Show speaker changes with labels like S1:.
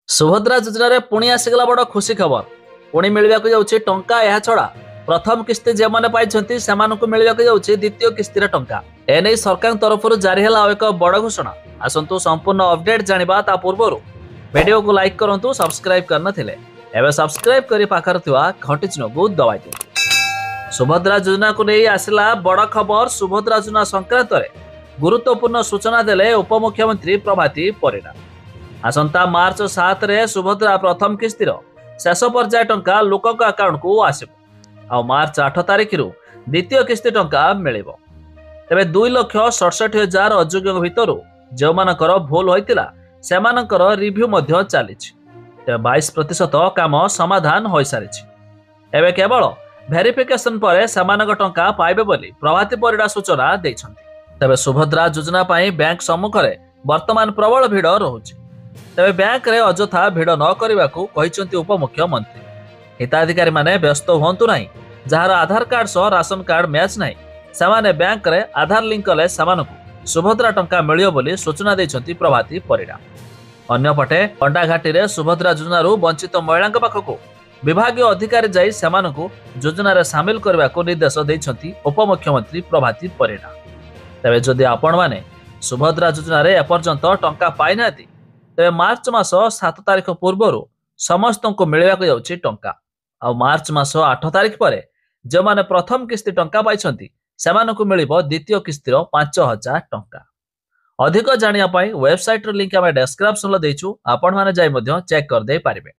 S1: सुभद्रा योजन में पुणी आसीगला बड़ खुशी खबर पुणी मिलवा जाऊँगी टंका यह छड़ा प्रथम किस्ती जो मैंने पाई से मिलवा जाऊँगी द्वितीय किस्तिर टंका एने सरकार तरफ जारी है एक बड़ घोषणा। आसतु संपूर्ण अपडेट जाना ता पूर्व वीडियो को लाइक करूँ सब्सक्राइब करनथिले एवं सब्सक्राइब कर पाखर घंटी चिन्ह को दबाई दिखाँ। सुभद्रा योजना को नहीं आसला बड़ खबर। सुभद्रा योजना संक्रांत गुरुत्वपूर्ण सूचना देले उपमुख्यमंत्री प्रभाती परिडा। आसंता मार्च 7 रे सुभद्रा प्रथम किस्तिर शेष पर्याय टंका लोक अकाउंट को आसिबो। मार्च 8 तारिख रु द्वितीय किस्ती टंका मिलिबो। तेबे 2,67,000 अयोग्य भितर जो मानकर भूल होइतिला सेमानकर रिव्यू मध्य चलीछि। तेबे 22% काम समाधान होई सारिछि। एबे केवल वेरिफिकेशन पर सेमानक टंका पाइबे बोली प्रभाती परिडा सूचना दैछन्ति। तेबे सुभद्रा योजना पाई बैंक सम्मुख रे वर्तमान प्रबल भिड़ रहुछि। तेबे बैंक रे अजथा भिड़ न करबाकू कहिसंती उपमुख्यमंत्री। हिताधिकारी माने व्यस्त होंतु नाही। जहार आधार कार्ड सह राशन कार्ड मैच नाही सेमाने बैंक रे आधार लिंक कले सेमानकू सुभद्रा टंका मिलियो बोली सूचना दैछंती प्रभाती परिडा। अन्यपटे अंडाघाटी रे सुभद्रा योजनारू वंचित महिलांक पाखकू विभागीय अधिकारी जाई सेमानकू योजना रे शामिल करबाकू निर्देश दैछंती उपमुख्यमंत्री प्रभाती परिडा। तेबे जदि आपण माने सुभद्रा योजना रे एपर्यंत टंका पाई नाती तेबे मार्च मास 7 तारिख पूर्व समस्त को मिलवाक जाउछि टंका। आ मार्च मास 8 तारिख पर जो माने प्रथम किस्ती टंका पाइछंती सेमानकू मिलिबो द्वितीय किस्तीर 5,000 टंका। अधिक जानिया पाई वेबसाइट रो लिंक आमे डिस्क्रिप्शन लो देइछु। आपण माने जाई मध्य चेक कर दे पारिबे।